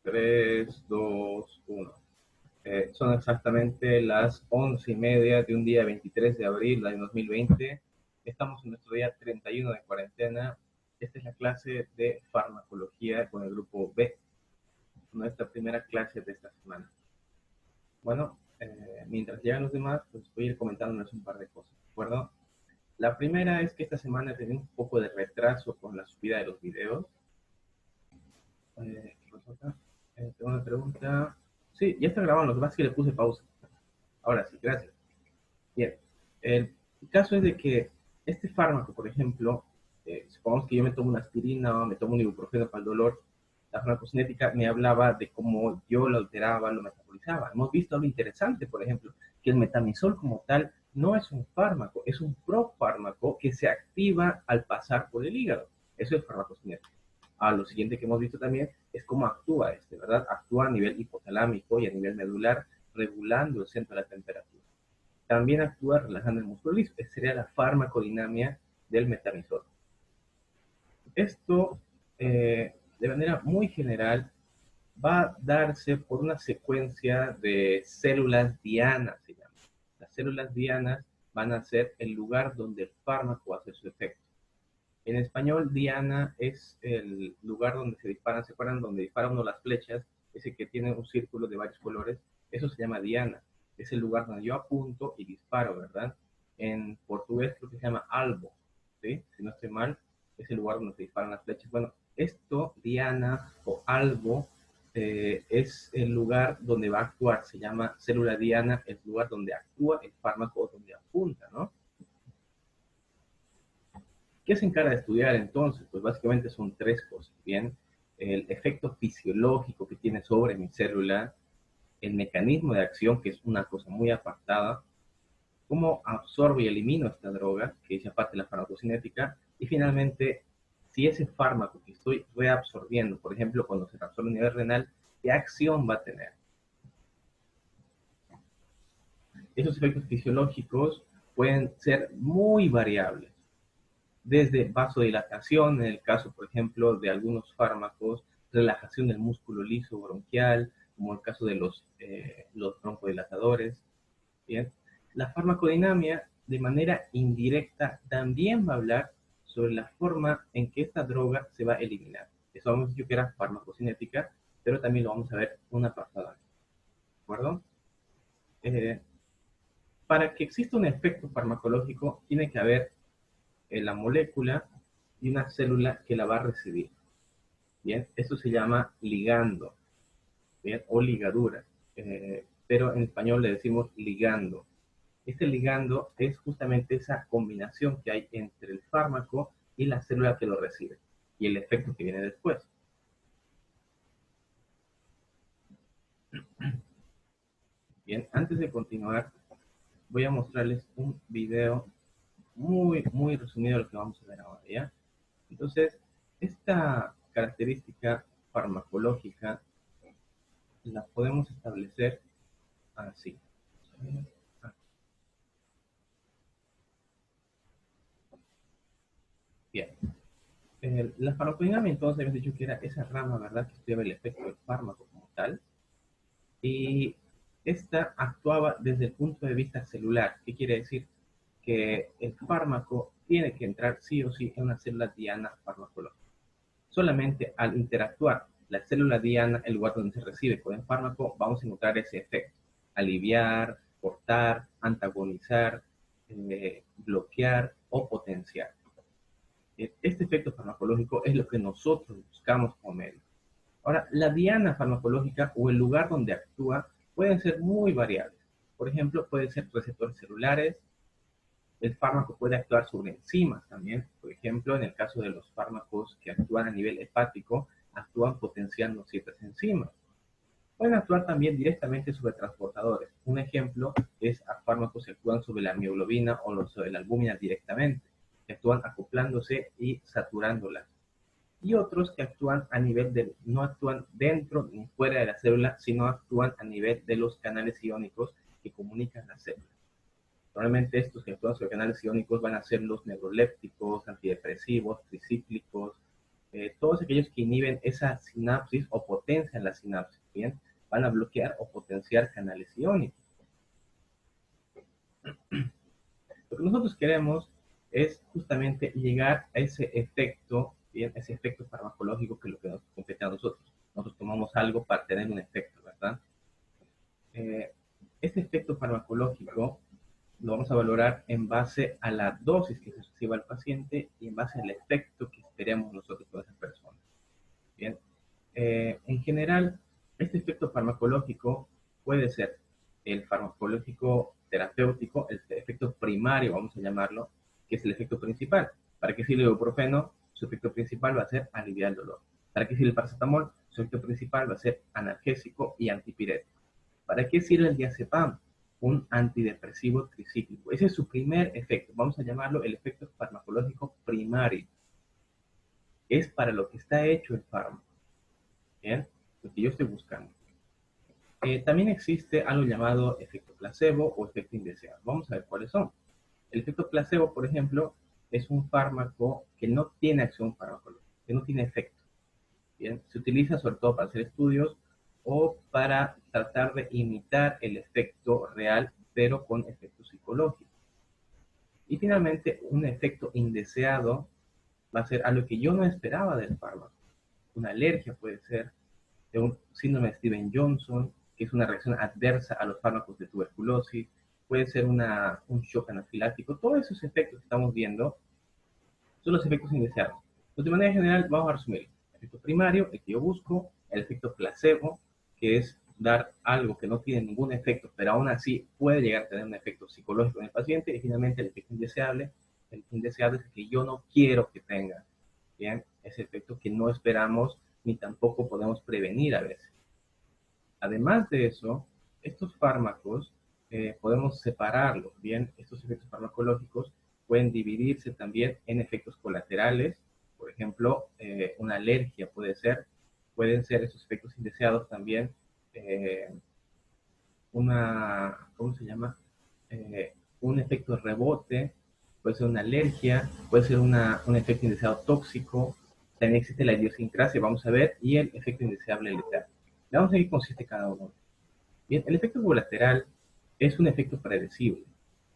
3, 2, 1. Son exactamente las 11:30 de un día 23 de abril del 2020. Estamos en nuestro día 31 de cuarentena. Esta es la clase de farmacología con el grupo B, nuestra primera clase de esta semana. Bueno, mientras llegan los demás, pues voy a ir comentándoles un par de cosas, ¿de acuerdo? La primera es que esta semana he tenido un poco de retraso con la subida de los videos. ¿Qué pasó acá? Tengo una pregunta. Sí, ya está grabando, lo que pasa es que le puse pausa. Ahora sí, gracias. Bien, el caso es de que este fármaco, por ejemplo, supongamos que yo me tomo una aspirina o me tomo un ibuprofeno para el dolor, la farmacocinética me hablaba de cómo yo lo alteraba, lo metabolizaba. Hemos visto algo interesante, por ejemplo, que el metamizol como tal no es un fármaco, es un profármaco que se activa al pasar por el hígado. Eso es farmacocinética. Lo siguiente que hemos visto también es cómo actúa este, ¿verdad? Actúa a nivel hipotalámico y a nivel medular, regulando el centro de la temperatura. También actúa relajando el músculo liso. Esa sería la farmacodinamia del metamizol. Esto, de manera muy general, va a darse por una secuencia de células dianas, se llama. Las células dianas van a ser el lugar donde el fármaco hace su efecto. En español, diana es el lugar donde se disparan, ¿se acuerdan? Donde dispara uno las flechas, ese que tiene un círculo de varios colores, eso se llama diana. Es el lugar donde yo apunto y disparo, ¿verdad? En portugués creo que se llama albo, ¿sí? Si no estoy mal, es el lugar donde se disparan las flechas. Bueno, esto, diana o albo, es el lugar donde va a actuar, se llama célula diana, el lugar donde actúa el fármaco o donde apunta, ¿no? ¿Qué se encarga de estudiar entonces? Pues básicamente son tres cosas, ¿bien? El efecto fisiológico que tiene sobre mi célula, el mecanismo de acción, que es una cosa muy apartada, cómo absorbo y elimino esta droga, que es aparte de la farmacocinética, y finalmente, si ese fármaco que estoy reabsorbiendo, por ejemplo, cuando se reabsorbe a nivel renal, ¿qué acción va a tener? Esos efectos fisiológicos pueden ser muy variables, desde vasodilatación, en el caso, por ejemplo, de algunos fármacos, relajación del músculo liso bronquial, como el caso de los broncodilatadores. ¿Bien? La farmacodinamia, de manera indirecta, también va a hablar sobre la forma en que esta droga se va a eliminar. Eso habíamos dicho que era farmacocinética, pero también lo vamos a ver una pasada. ¿De acuerdo? Eh, para que exista un efecto farmacológico, tiene que haber la molécula y una célula que la va a recibir. Bien, esto se llama ligando, bien, o ligadura, pero en español le decimos ligando. Este ligando es justamente esa combinación que hay entre el fármaco y la célula que lo recibe y el efecto que viene después. Bien, antes de continuar, voy a mostrarles un video muy resumido de lo que vamos a ver ahora, ¿ya? Entonces, esta característica farmacológica la podemos establecer así. Bien. La farmacodinamia entonces habíamos dicho que era esa rama, ¿verdad?, que estudiaba el efecto del fármaco como tal. Y esta actuaba desde el punto de vista celular. ¿Qué quiere decir? Que el fármaco tiene que entrar sí o sí en una célula diana farmacológica. Solamente al interactuar la célula diana, el lugar donde se recibe con el fármaco, vamos a encontrar ese efecto. Aliviar, cortar, antagonizar, bloquear o potenciar. Este efecto farmacológico es lo que nosotros buscamos como medio. Ahora, la diana farmacológica o el lugar donde actúa pueden ser muy variables. Por ejemplo, pueden ser receptores celulares. El fármaco puede actuar sobre enzimas también. Por ejemplo, en el caso de los fármacos que actúan a nivel hepático, actúan potenciando ciertas enzimas. Pueden actuar también directamente sobre transportadores. Un ejemplo es a fármacos que actúan sobre la mioglobina o sobre la albúmina directamente, que actúan acoplándose y saturándola. Y otros que actúan a nivel de, no actúan dentro ni fuera de la célula, sino actúan a nivel de los canales iónicos que comunican las células. Probablemente estos que actúan sobre canales iónicos van a ser los neurolépticos, antidepresivos, tricíclicos, todos aquellos que inhiben esa sinapsis o potencian la sinapsis, ¿bien? Van a bloquear o potenciar canales iónicos. Lo que nosotros queremos es justamente llegar a ese efecto, ¿bien? Ese efecto farmacológico que es lo que nos compete a nosotros. Nosotros tomamos algo para tener un efecto, ¿verdad? Eh, este efecto farmacológico lo vamos a valorar en base a la dosis que se reciba al paciente y en base al efecto que esperemos nosotros con esa persona. Bien, en general, este efecto farmacológico puede ser el farmacológico terapéutico, el efecto primario, vamos a llamarlo, que es el efecto principal. ¿Para qué sirve el ibuprofeno? Su efecto principal va a ser aliviar el dolor. ¿Para qué sirve el paracetamol? Su efecto principal va a ser analgésico y antipirético. ¿Para qué sirve el diazepam? Un antidepresivo tricíclico. Ese es su primer efecto. Vamos a llamarlo el efecto farmacológico primario. Es para lo que está hecho el fármaco. Bien, lo que yo estoy buscando. También existe algo llamado efecto placebo o efecto indeseado. Vamos a ver cuáles son. El efecto placebo, por ejemplo, es un fármaco que no tiene acción farmacológica, que no tiene efecto. Bien, se utiliza sobre todo para hacer estudios o para tratar de imitar el efecto real, pero con efectos psicológicos. Y finalmente, un efecto indeseado va a ser algo que yo no esperaba del fármaco. Una alergia puede ser, de un síndrome de Steven-Johnson, que es una reacción adversa a los fármacos de tuberculosis, puede ser un shock anafiláctico. Todos esos efectos que estamos viendo son los efectos indeseados. Entonces, de manera general, vamos a resumir. El efecto primario, el que yo busco, el efecto placebo, que es dar algo que no tiene ningún efecto, pero aún así puede llegar a tener un efecto psicológico en el paciente, y finalmente el efecto indeseable. El indeseable es el que yo no quiero que tenga. Bien, ese efecto que no esperamos ni tampoco podemos prevenir a veces. Además de eso, estos fármacos podemos separarlos, bien, estos efectos farmacológicos pueden dividirse también en efectos colaterales, por ejemplo, una alergia pueden ser esos efectos indeseados también, ¿cómo se llama? Un efecto rebote, puede ser una alergia, puede ser un efecto indeseado tóxico, también existe la idiosincrasia, vamos a ver, y el efecto indeseable letal. Vamos a ver qué consiste cada uno. Bien, el efecto colateral es un efecto predecible.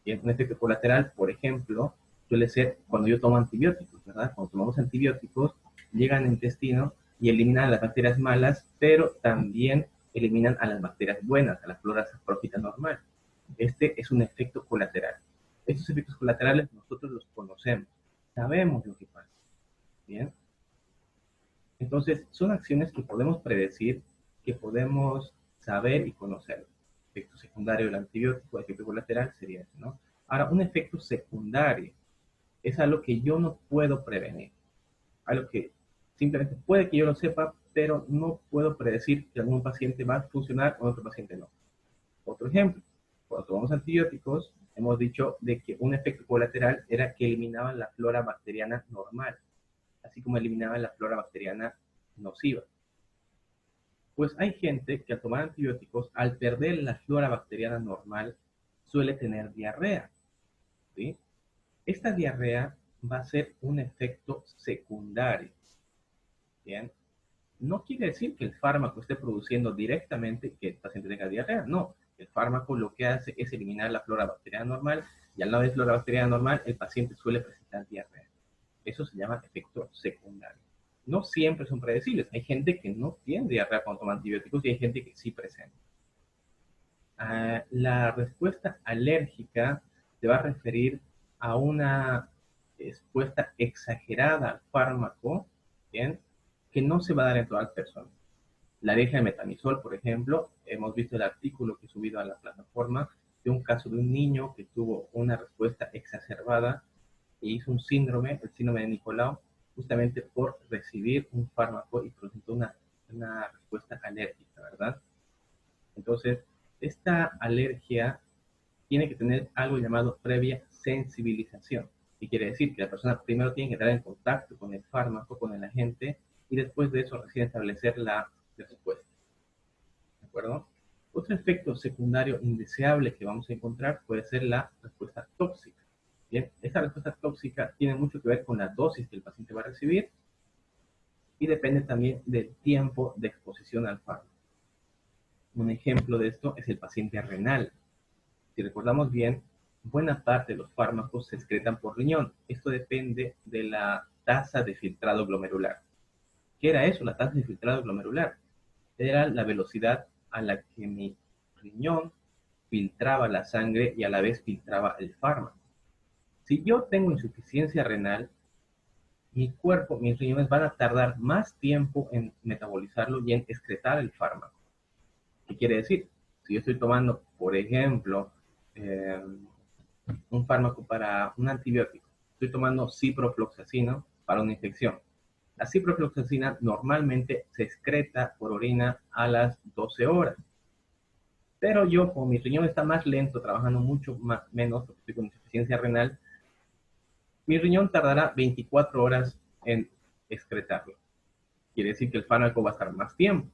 Bien, un efecto colateral, por ejemplo, suele ser cuando yo tomo antibióticos, ¿verdad? Cuando tomamos antibióticos, llegan al intestino y eliminan las bacterias malas, pero también eliminan a las bacterias buenas, a la flora saprófita normal. Este es un efecto colateral. Estos efectos colaterales nosotros los conocemos, sabemos lo que pasa. Bien, entonces son acciones que podemos predecir, que podemos saber y conocer. Efecto secundario del antibiótico, efecto colateral sería eso, ¿no? Ahora, un efecto secundario es algo que yo no puedo prevenir, algo que simplemente puede que yo lo sepa, pero no puedo predecir que algún paciente va a funcionar o otro paciente no. Otro ejemplo, cuando tomamos antibióticos, hemos dicho de que un efecto colateral era que eliminaban la flora bacteriana normal, así como eliminaban la flora bacteriana nociva. Pues hay gente que al tomar antibióticos, al perder la flora bacteriana normal, suele tener diarrea, ¿sí? Esta diarrea va a ser un efecto secundario, ¿bien? No quiere decir que el fármaco esté produciendo directamente que el paciente tenga diarrea, no. El fármaco lo que hace es eliminar la flora bacteriana normal y al no haber flora bacteriana normal, el paciente suele presentar diarrea. Eso se llama efecto secundario. No siempre son predecibles. Hay gente que no tiene diarrea cuando toma antibióticos y hay gente que sí presenta. La respuesta alérgica se va a referir a una respuesta exagerada al fármaco, ¿bien? Que no se va a dar en todas las personas. La alergia al metamizol, por ejemplo, hemos visto el artículo que he subido a la plataforma de un caso de un niño que tuvo una respuesta exacerbada e hizo un síndrome, el síndrome de Nicolau, justamente por recibir un fármaco y presentó una respuesta alérgica, ¿verdad? Entonces, esta alergia tiene que tener algo llamado previa sensibilización. Y quiere decir que la persona primero tiene que entrar en contacto con el fármaco, con el agente, y después de eso recién establecer la respuesta. ¿De acuerdo? Otro efecto secundario indeseable que vamos a encontrar puede ser la respuesta tóxica. Bien, esta respuesta tóxica tiene mucho que ver con la dosis que el paciente va a recibir y depende también del tiempo de exposición al fármaco. Un ejemplo de esto es el paciente renal. Si recordamos bien, buena parte de los fármacos se excretan por riñón. Esto depende de la tasa de filtrado glomerular. ¿Qué era eso, la tasa de filtrado glomerular? Era la velocidad a la que mi riñón filtraba la sangre y a la vez filtraba el fármaco. Si yo tengo insuficiencia renal, mi cuerpo, mis riñones van a tardar más tiempo en metabolizarlo y en excretar el fármaco. ¿Qué quiere decir? Si yo estoy tomando, por ejemplo, eh, un fármaco para un antibiótico, estoy tomando ciprofloxacino para una infección. La ciprofloxacina normalmente se excreta por orina a las 12 horas. Pero yo, como mi riñón está más lento, trabajando mucho menos, porque estoy con insuficiencia renal, mi riñón tardará 24 horas en excretarlo. Quiere decir que el fármaco va a estar más tiempo.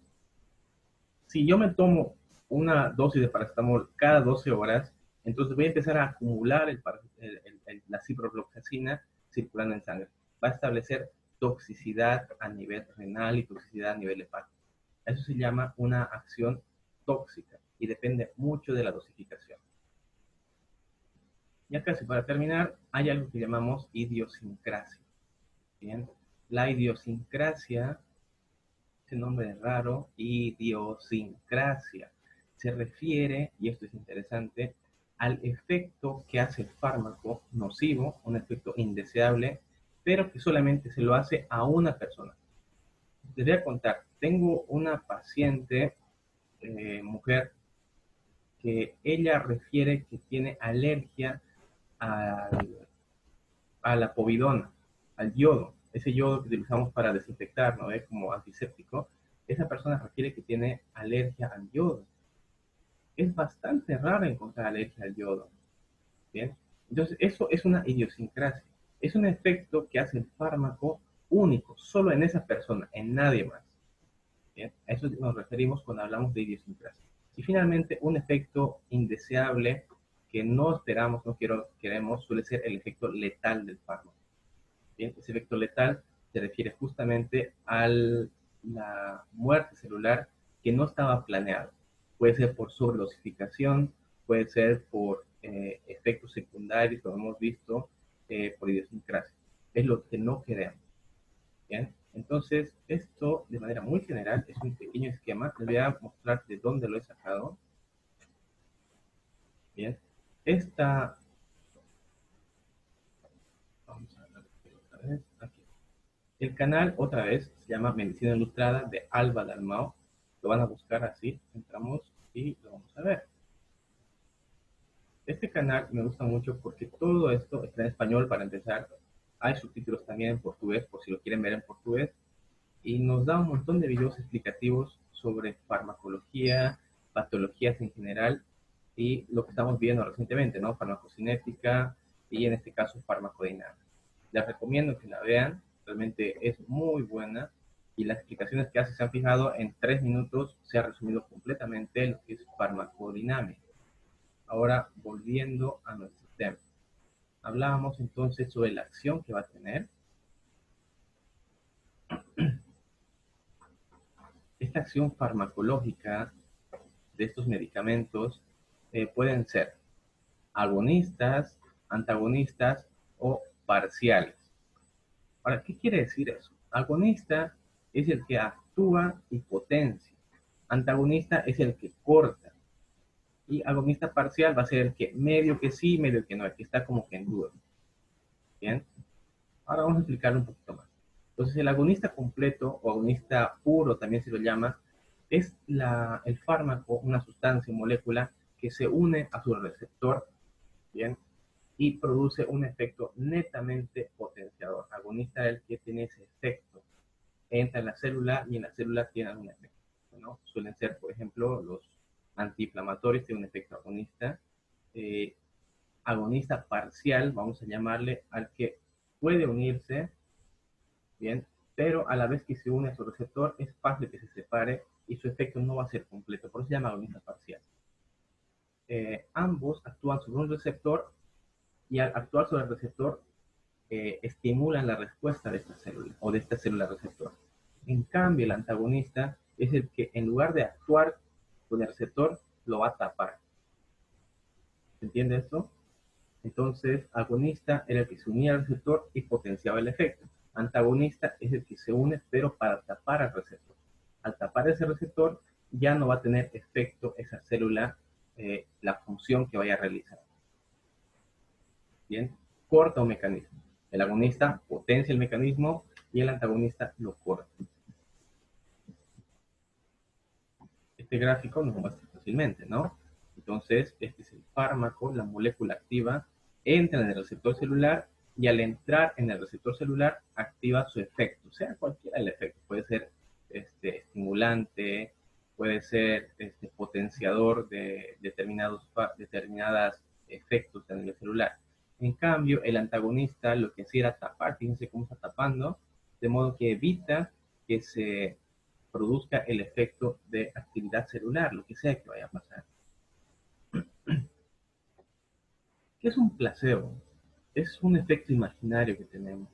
Si yo me tomo una dosis de paracetamol cada 12 horas, entonces voy a empezar a acumular la ciprofloxacina circulando en sangre. Va a establecer toxicidad a nivel renal y toxicidad a nivel hepático. Eso se llama una acción tóxica y depende mucho de la dosificación. Ya casi para terminar, hay algo que llamamos idiosincrasia. Bien, la idiosincrasia, ese nombre es raro, idiosincrasia, se refiere, y esto es interesante, al efecto que hace el fármaco nocivo, un efecto indeseable, pero que solamente se lo hace a una persona. Les voy a contar, tengo una paciente, mujer, que ella refiere que tiene alergia al, a la povidona, al yodo, ese yodo que utilizamos para desinfectar, ¿no? Como antiséptico. Esa persona refiere que tiene alergia al yodo. Es bastante raro encontrar alergia al yodo. ¿Bien? Entonces, eso es una idiosincrasia. Es un efecto que hace el fármaco único, solo en esa persona, en nadie más. ¿Bien? A eso nos referimos cuando hablamos de idiosincrasia. Y finalmente, un efecto indeseable que no esperamos, no queremos, suele ser el efecto letal del fármaco. Bien, ese efecto letal se refiere justamente a la muerte celular que no estaba planeada. Puede ser por sobredosificación, puede ser por efectos secundarios, como hemos visto, por idiosincrasia. Es lo que no queremos. Bien, entonces esto de manera muy general es un pequeño esquema. Les voy a mostrar de dónde lo he sacado. Bien, esta, vamos a ver otra vez, aquí. El canal, otra vez, se llama Medicina Ilustrada de Alba Dalmau. Lo van a buscar así, entramos y lo vamos a ver. Este canal me gusta mucho porque todo esto está en español para empezar. Hay subtítulos también en portugués, por si lo quieren ver en portugués. Y nos da un montón de videos explicativos sobre farmacología, patologías en general y lo que estamos viendo recientemente, ¿no? Farmacocinética y en este caso farmacodinámica. Les recomiendo que la vean, realmente es muy buena y las explicaciones que hace, se han fijado, en 3 minutos se ha resumido completamente lo que es farmacodinámica. Ahora, volviendo a nuestro tema. Hablábamos entonces sobre la acción que va a tener. Esta acción farmacológica de estos medicamentos pueden ser agonistas, antagonistas o parciales. Ahora, ¿qué quiere decir eso? Agonista es el que actúa y potencia. Antagonista es el que corta. Y agonista parcial va a ser el que medio que sí, medio que no, el que está como que en duda. ¿Bien? Ahora vamos a explicarlo un poquito más. Entonces, el agonista completo o agonista puro también se lo llama, es el fármaco, una sustancia, molécula que se une a su receptor, ¿bien? Y produce un efecto netamente potenciador. Agonista es el que tiene ese efecto. Entra en la célula y en la célula tiene algún efecto, ¿no? Suelen ser, por ejemplo, los antiinflamatorios, tienen un efecto agonista. Agonista parcial, vamos a llamarle al que puede unirse, ¿bien? Pero a la vez que se une a su receptor, es fácil que se separe y su efecto no va a ser completo, por eso se llama agonista parcial. Ambos actúan sobre un receptor y al actuar sobre el receptor estimulan la respuesta de esta célula o de esta célula receptor. En cambio, el antagonista es el que en lugar de actuar con el receptor, lo va a tapar. ¿Se entiende esto? Entonces, agonista era el que se unía al receptor y potenciaba el efecto. Antagonista es el que se une, pero para tapar al receptor. Al tapar ese receptor, ya no va a tener efecto esa célula, la función que vaya a realizar. Bien, corta un mecanismo. El agonista potencia el mecanismo y el antagonista lo corta. Este gráfico nos muestra fácilmente, ¿no? Entonces, este es el fármaco, la molécula activa, entra en el receptor celular y al entrar en el receptor celular activa su efecto, sea cualquiera el efecto. Puede ser estimulante, puede ser potenciador de determinadas efectos en el celular. En cambio, el antagonista lo que hacía era tapar, fíjense cómo está tapando, de modo que evita que se produzca el efecto de actividad celular, lo que sea que vaya a pasar. ¿Qué es un placebo? Es un efecto imaginario que tenemos.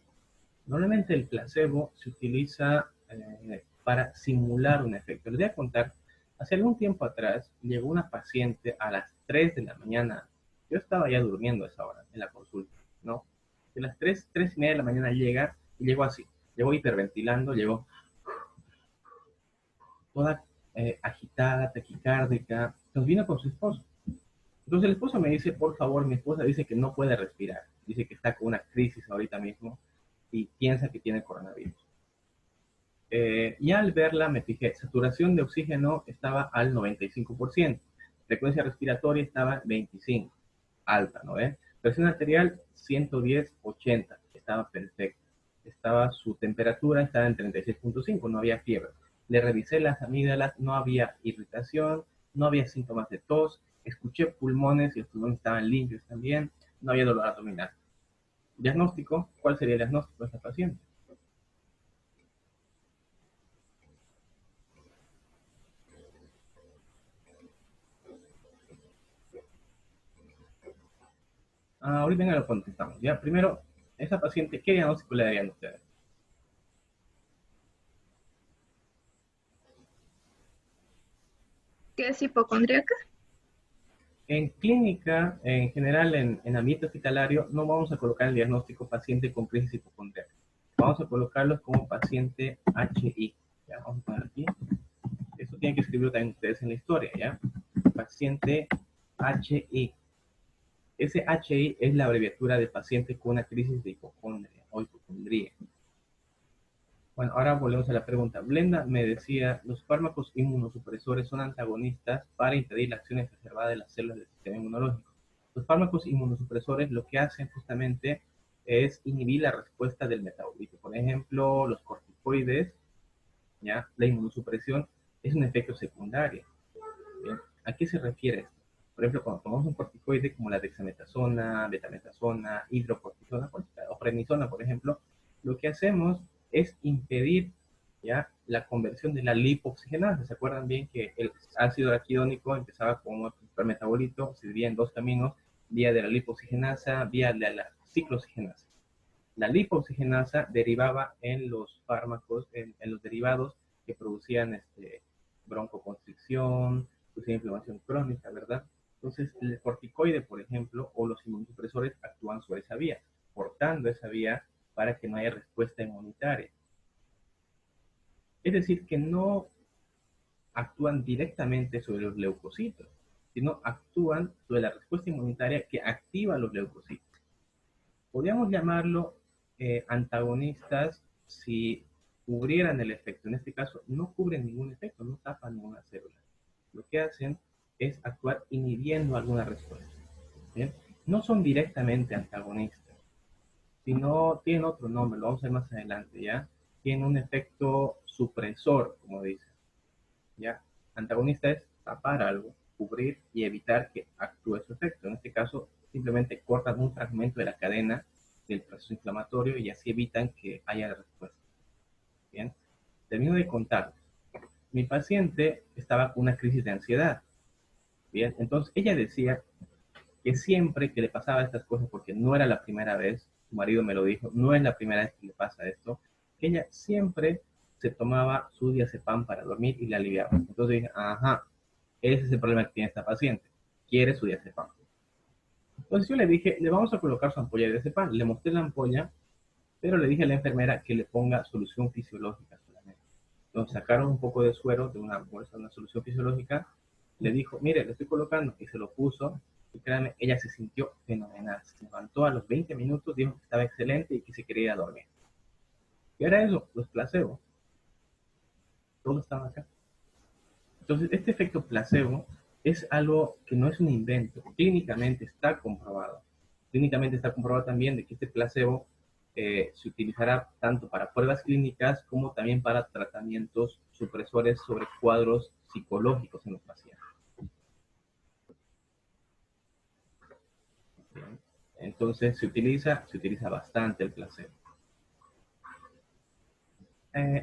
Normalmente el placebo se utiliza para simular un efecto. Les voy a contar, hace algún tiempo atrás llegó una paciente a las 3 de la mañana. Yo estaba ya durmiendo a esa hora en la consulta, ¿no? De las 3 y media de la mañana llega y llegó así. Llegó hiperventilando, llegó toda agitada, taquicárdica. Nos vino con su esposo. Entonces el esposo me dice, por favor, mi esposa dice que no puede respirar. Dice que está con una crisis ahorita mismo y piensa que tiene coronavirus. Y al verla me fijé, saturación de oxígeno estaba al 95%, frecuencia respiratoria estaba 25, alta, ¿no ves? Presión arterial 110/80, estaba perfecta. Su temperatura estaba en 36.5, no había fiebre. Le revisé las amígdalas, no había irritación, no había síntomas de tos, escuché pulmones y los pulmones estaban limpios también, no había dolor abdominal. Diagnóstico, ¿cuál sería el diagnóstico de esta paciente? Ahorita venga lo contestamos. Ya, primero, esa paciente, ¿qué diagnóstico le darían ustedes? ¿Qué es hipocondríaca? En clínica, en general, en ambiente hospitalario, no vamos a colocar el diagnóstico paciente con crisis hipocondríaca. Vamos a colocarlos como paciente HI. Ya, vamos a poner aquí. Eso tienen que escribirlo también ustedes en la historia, ¿ya? Paciente HI. Ese HI es la abreviatura de paciente con una crisis de hipocondria o hipocondría. Bueno, ahora volvemos a la pregunta. Blenda me decía, los fármacos inmunosupresores son antagonistas para impedir la acción exacerbada de las células del sistema inmunológico. Los fármacos inmunosupresores lo que hacen justamente es inhibir la respuesta del metabolito. Por ejemplo, los corticoides, ¿ya? La inmunosupresión es un efecto secundario. ¿Bien? ¿A qué se refiere esto? Por ejemplo, cuando tomamos un corticoide como la dexametasona, betametasona, hidrocortisona o prednisona, por ejemplo, lo que hacemos es impedir ya la conversión de la lipoxigenasa. ¿Se acuerdan bien que el ácido araquidónico empezaba como supermetabolito, se dividía en dos caminos, vía de la lipoxigenasa, vía de la ciclooxigenasa? La lipoxigenasa derivaba en los fármacos, en los derivados que producían broncoconstricción, producían inflamación crónica, ¿verdad? Entonces, el corticoide, por ejemplo, o los inmunosupresores actúan sobre esa vía, cortando esa vía para que no haya respuesta inmunitaria. Es decir, que no actúan directamente sobre los leucocitos, sino actúan sobre la respuesta inmunitaria que activa los leucocitos. Podríamos llamarlo antagonistas si cubrieran el efecto. En este caso, no cubren ningún efecto, no tapan ninguna célula. Lo que hacen es actuar inhibiendo alguna respuesta. ¿Bien? No son directamente antagonistas, sino tienen otro nombre, lo vamos a ver más adelante, ¿ya? Tienen un efecto supresor, como dice, ¿ya? Antagonista es tapar algo, cubrir y evitar que actúe su efecto. En este caso, simplemente cortan un fragmento de la cadena del proceso inflamatorio y así evitan que haya respuesta. Bien, termino de contar. Mi paciente estaba con una crisis de ansiedad. Bien, entonces ella decía que siempre que le pasaba estas cosas, porque no era la primera vez, su marido me lo dijo, no es la primera vez que le pasa esto, que ella siempre se tomaba su diazepam para dormir y le aliviaba. Entonces dije, ajá, ese es el problema que tiene esta paciente. Quiere su diazepam. Entonces yo le dije, le vamos a colocar su ampolla de diazepam. Le mostré la ampolla, pero le dije a la enfermera que le ponga solución fisiológica solamente. Entonces sacaron un poco de suero de una bolsa, de una solución fisiológica. Le dijo, mire, le estoy colocando, y se lo puso. Y créanme, ella se sintió fenomenal. Se levantó a los 20 minutos, dijo que estaba excelente y que se quería ir a dormir. ¿Qué era eso? Los placebos. Todo estaba acá. Entonces, este efecto placebo es algo que no es un invento. Clínicamente está comprobado. Clínicamente está comprobado también de que este placebo se utilizará tanto para pruebas clínicas como también para tratamientos supresores sobre cuadros psicológicos en los pacientes. Bien. Entonces, se utiliza bastante el placebo.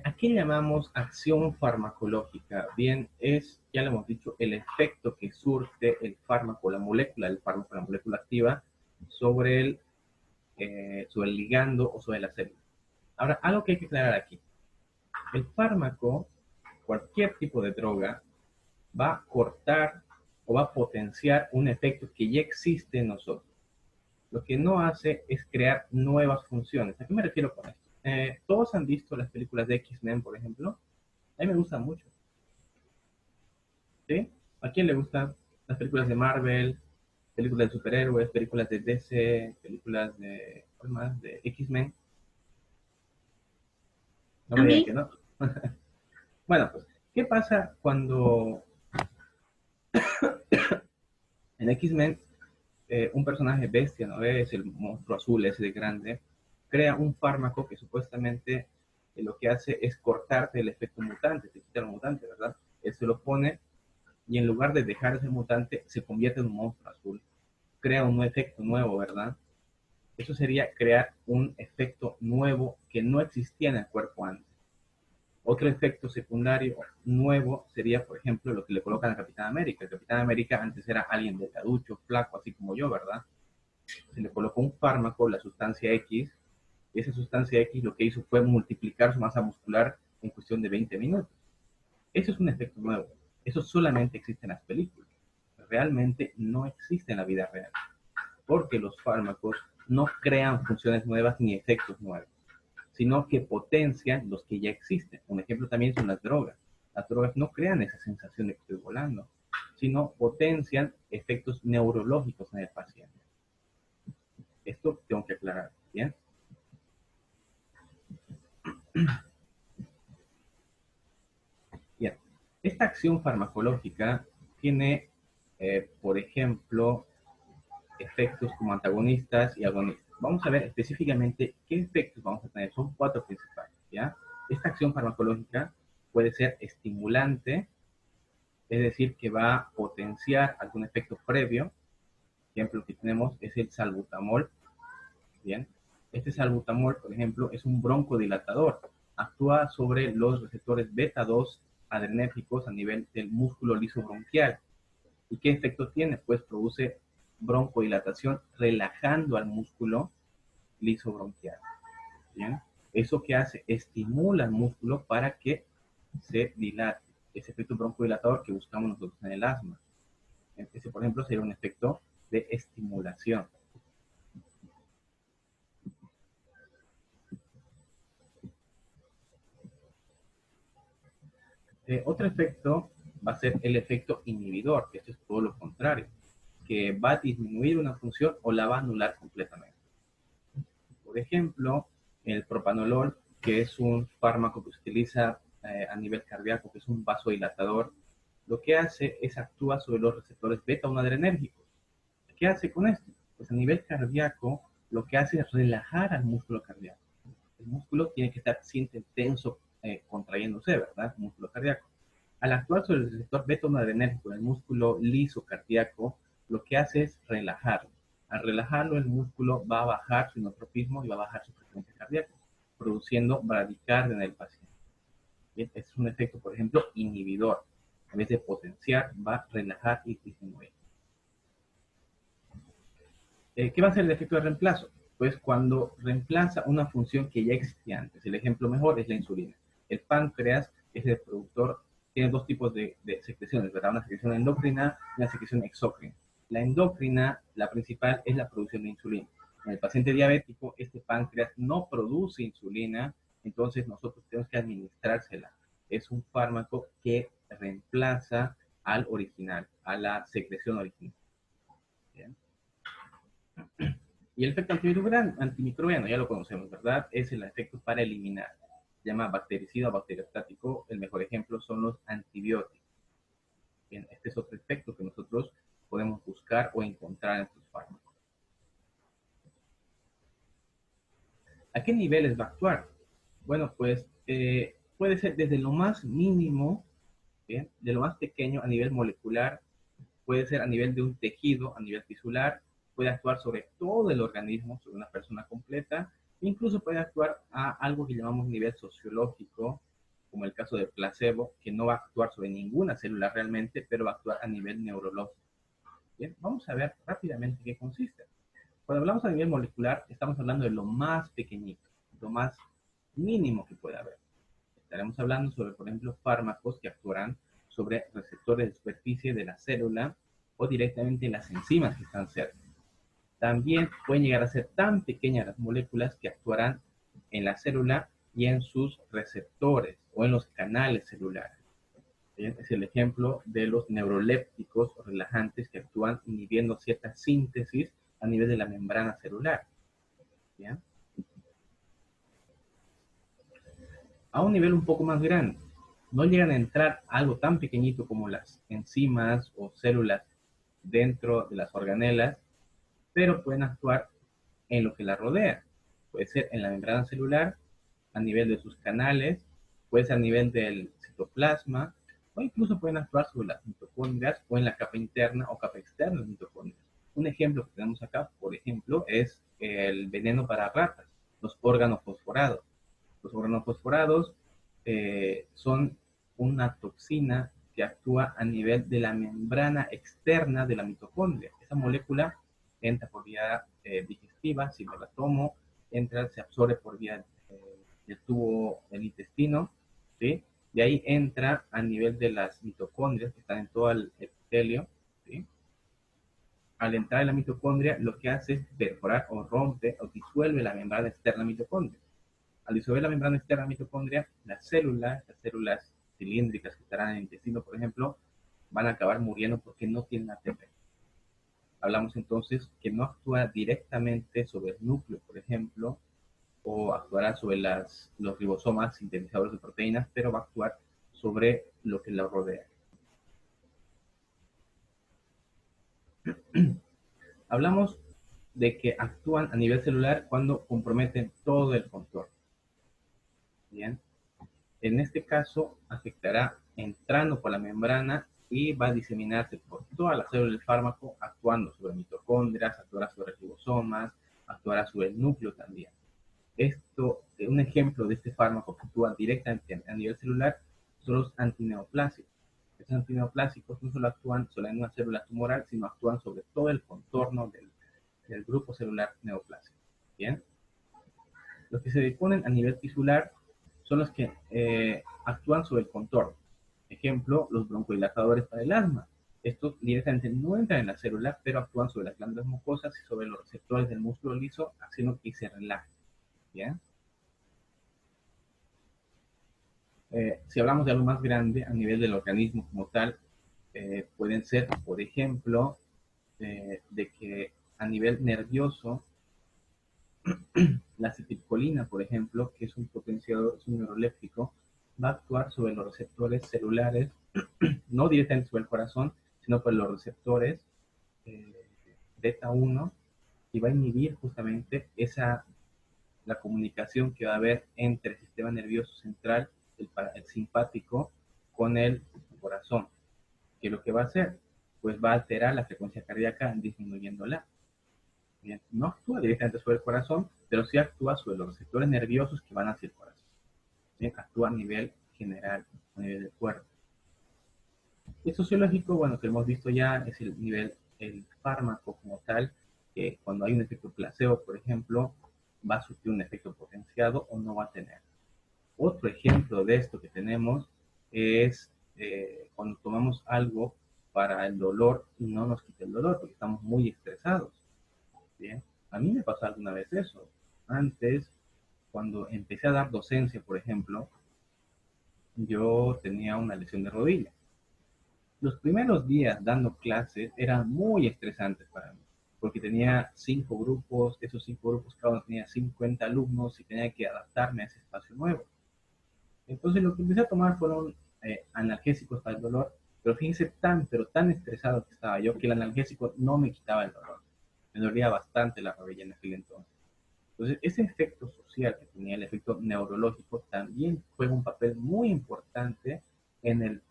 ¿A qué llamamos acción farmacológica? Bien, es, ya lo hemos dicho, el efecto que surte el fármaco, la molécula del fármaco, la molécula activa, sobre el ligando o sobre la célula. Ahora, algo que hay que aclarar aquí. El fármaco, cualquier tipo de droga, va a cortar o va a potenciar un efecto que ya existe en nosotros. Lo que no hace es crear nuevas funciones. ¿A qué me refiero con esto? Todos han visto las películas de X-Men, por ejemplo. A mí me gustan mucho. ¿Sí? ¿A quién le gustan las películas de Marvel, películas de superhéroes, películas de DC, películas de, ¿cuál más? De X-Men? No A me digan mí, que no. Bueno, pues, ¿qué pasa cuando en X-Men un personaje bestia, ¿no es? El monstruo azul ese de grande, crea un fármaco que supuestamente lo que hace es cortarte el efecto mutante, te quita el mutante, ¿verdad? Él se lo pone y en lugar de dejar ese mutante, se convierte en un monstruo azul. Crea un efecto nuevo, ¿verdad? Eso sería crear un efecto nuevo que no existía en el cuerpo antes. Otro efecto secundario nuevo sería, por ejemplo, lo que le colocan a Capitán América. El Capitán América antes era alguien delgaducho, flaco, así como yo, ¿verdad? Se le colocó un fármaco, la sustancia X, y esa sustancia X lo que hizo fue multiplicar su masa muscular en cuestión de 20 minutos. Eso es un efecto nuevo. Eso solamente existe en las películas. Realmente no existe en la vida real, porque los fármacos no crean funciones nuevas ni efectos nuevos, sino que potencian los que ya existen. Un ejemplo también son las drogas. Las drogas no crean esa sensación de que estoy volando, sino potencian efectos neurológicos en el paciente. Esto tengo que aclarar, ¿bien? Bien. Esta acción farmacológica tiene, por ejemplo, efectos como antagonistas y agonistas. Vamos a ver específicamente qué efectos vamos a tener. Son cuatro principales, ¿ya? Esta acción farmacológica puede ser estimulante, es decir, que va a potenciar algún efecto previo. Ejemplo que tenemos es el salbutamol, ¿bien? Este salbutamol, por ejemplo, es un broncodilatador. Actúa sobre los receptores beta 2 adrenérgicos a nivel del músculo liso bronquial. ¿Y qué efecto tiene? Pues produce broncodilatación relajando al músculo liso bronquial. ¿Bien? ¿Eso que hace? Estimula al músculo para que se dilate. Ese efecto broncodilatador que buscamos nosotros en el asma. Ese, por ejemplo, sería un efecto de estimulación. Otro efecto va a ser el efecto inhibidor, que esto es todo lo contrario, que va a disminuir una función o la va a anular completamente. Por ejemplo, el propanolol, que es un fármaco que se utiliza a nivel cardíaco, que es un vasodilatador, lo que hace es actúa sobre los receptores beta-1 adrenérgicos. ¿Qué hace con esto? Pues a nivel cardíaco, lo que hace es relajar al músculo cardíaco. El músculo tiene que estar siempre tenso, contrayéndose, ¿verdad? El músculo cardíaco. Al actuar sobre el receptor beta-1 adrenérgico, el músculo liso cardíaco, lo que hace es relajarlo. Al relajarlo, el músculo va a bajar su inotropismo y va a bajar su frecuencia cardíaca, produciendo bradicardia en el paciente. Bien, este es un efecto, por ejemplo, inhibidor. En vez de potenciar, va a relajar y disminuir. ¿Qué va a ser el efecto de reemplazo? Pues cuando reemplaza una función que ya existía antes. El ejemplo mejor es la insulina. El páncreas es el productor, tiene dos tipos de secreciones, ¿verdad? Una secreción endocrina y una secreción exócrina. La endocrina, la principal, es la producción de insulina. En el paciente diabético, este páncreas no produce insulina, entonces nosotros tenemos que administrársela. Es un fármaco que reemplaza al original, a la secreción original. ¿Bien? Y el efecto antimicrobiano, ya lo conocemos, ¿verdad? Es el efecto para eliminar. Se llama bactericida o bacteriostático. El mejor ejemplo son los antibióticos. Bien, este es otro efecto que nosotros podemos buscar o encontrar en estos fármacos. ¿A qué niveles va a actuar? Bueno, pues puede ser desde lo más mínimo, ¿bien? De lo más pequeño a nivel molecular, puede ser a nivel de un tejido, a nivel tisular, puede actuar sobre todo el organismo, sobre una persona completa, incluso puede actuar a algo que llamamos nivel sociológico, como el caso de placebo, que no va a actuar sobre ninguna célula realmente, pero va a actuar a nivel neurológico. Bien, vamos a ver rápidamente qué consiste. Cuando hablamos a nivel molecular, estamos hablando de lo más pequeñito, lo más mínimo que pueda haber. Estaremos hablando sobre, por ejemplo, fármacos que actuarán sobre receptores de superficie de la célula o directamente en las enzimas que están cerca. También pueden llegar a ser tan pequeñas las moléculas que actuarán en la célula y en sus receptores o en los canales celulares. ¿Bien? Es el ejemplo de los neurolépticos o relajantes que actúan inhibiendo cierta síntesis a nivel de la membrana celular. ¿Bien? A un nivel un poco más grande, no llegan a entrar algo tan pequeñito como las enzimas o células dentro de las organelas, pero pueden actuar en lo que la rodea. Puede ser en la membrana celular, a nivel de sus canales, puede ser a nivel del citoplasma, o incluso pueden actuar sobre las mitocondrias o en la capa interna o capa externa de las mitocondrias. Un ejemplo que tenemos acá, por ejemplo, es el veneno para ratas, los órganos fosforados. Los órganos fosforados son una toxina que actúa a nivel de la membrana externa de la mitocondria. Esa molécula entra por vía digestiva, si me la tomo, entra, se absorbe por vía del tubo del intestino, ¿sí? De ahí entra a nivel de las mitocondrias que están en todo el epitelio, ¿sí? Al entrar en la mitocondria, lo que hace es perforar o rompe o disuelve la membrana externa mitocondria. Al disolver la membrana externa mitocondria, las células cilíndricas que estarán en el intestino, por ejemplo, van a acabar muriendo porque no tienen ATP. Hablamos entonces que no actúa directamente sobre el núcleo, por ejemplo, o actuará sobre los ribosomas sintetizadores de proteínas, pero va a actuar sobre lo que la rodea. Hablamos de que actúan a nivel celular cuando comprometen todo el contorno. Bien, en este caso afectará entrando por la membrana y va a diseminarse por todas las células del fármaco, actuando sobre mitocondrias, actuará sobre ribosomas, actuará sobre el núcleo también. Un ejemplo de este fármaco que actúa directamente a nivel celular son los antineoplásicos. Estos antineoplásicos no solo actúan solo en una célula tumoral, sino actúan sobre todo el contorno del grupo celular neoplásico. Bien. Los que se disponen a nivel tisular son los que actúan sobre el contorno. Ejemplo, los broncodilatadores para el asma. Estos directamente no entran en la célula, pero actúan sobre las glándulas mucosas y sobre los receptores del músculo liso, haciendo que se relaje. ¿Bien? Si hablamos de algo más grande a nivel del organismo como tal, pueden ser, por ejemplo, de que a nivel nervioso, la acetilcolina, por ejemplo, que es un potenciador, es un neuroléptico, va a actuar sobre los receptores celulares, no directamente sobre el corazón, sino por los receptores eh, beta 1 y va a inhibir justamente la comunicación que va a haber entre el sistema nervioso central, el simpático, con el corazón. ¿Qué es lo que va a hacer? Pues va a alterar la frecuencia cardíaca disminuyéndola. Bien, no actúa directamente sobre el corazón, pero sí actúa sobre los receptores nerviosos que van hacia el corazón. Bien, actúa a nivel general, a nivel del cuerpo. Y el sociológico, bueno, que hemos visto ya, es el nivel, el fármaco como tal, que cuando hay un efecto placebo, por ejemplo, va a surtir un efecto potenciado o no va a tener. Otro ejemplo de esto que tenemos es cuando tomamos algo para el dolor y no nos quita el dolor porque estamos muy estresados. Bien, a mí me pasó alguna vez eso. Antes, cuando empecé a dar docencia, por ejemplo, yo tenía una lesión de rodilla. Los primeros días dando clases eran muy estresantes para mí, porque tenía 5 grupos, esos 5 grupos cada uno tenía 50 alumnos y tenía que adaptarme a ese espacio nuevo. Entonces lo que empecé a tomar fueron analgésicos para el dolor, pero fíjense pero tan estresado que estaba yo que el analgésico no me quitaba el dolor. Me dolía bastante la rodilla en aquel entonces. Entonces, ese efecto social que tenía, el efecto neurológico, también juega un papel muy importante en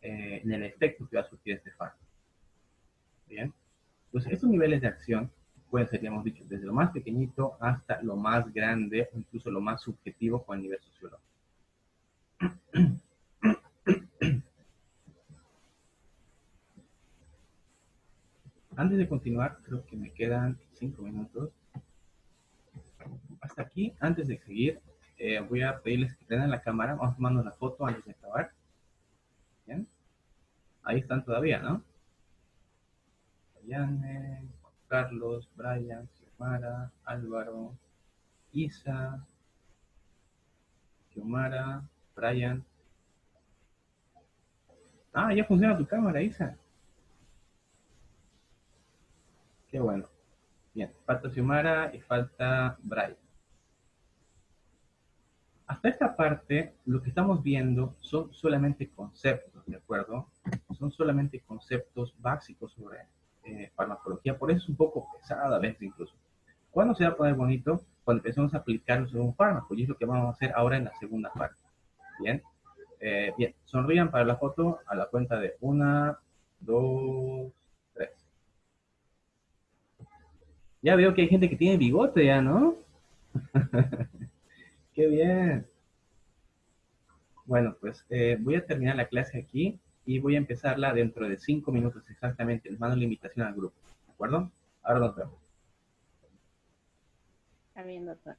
el efecto que va a surtir este fármaco. Bien, entonces estos niveles de acción pueden ser, ya hemos dicho, desde lo más pequeñito hasta lo más grande, o incluso lo más subjetivo con el nivel sociológico. Antes de continuar, creo que me quedan 5 minutos. Hasta aquí, antes de seguir, voy a pedirles que prendan la cámara. Vamos tomando una foto antes de acabar. Bien, ahí están todavía, ¿no? Yane, Juan Carlos, Brian, Xiomara, Álvaro, Isa, Xiomara, Brian. Ah, ya funciona tu cámara, Isa. Qué bueno. Bien, falta Xiomara y falta Brian. Hasta esta parte, lo que estamos viendo son solamente conceptos, ¿de acuerdo? Son solamente conceptos básicos sobre farmacología, por eso es un poco pesada a veces incluso. ¿Cuándo se va a poner bonito? Cuando empecemos a aplicarlo sobre un fármaco, y es lo que vamos a hacer ahora en la segunda parte. Bien, bien, sonrían para la foto a la cuenta de 1, 2, 3. Ya veo que hay gente que tiene bigote ya, ¿no? Qué bien. Bueno, pues voy a terminar la clase aquí y voy a empezarla dentro de 5 minutos exactamente. Les mando la invitación al grupo, ¿de acuerdo? Ahora nos vemos. Está bien, doctor.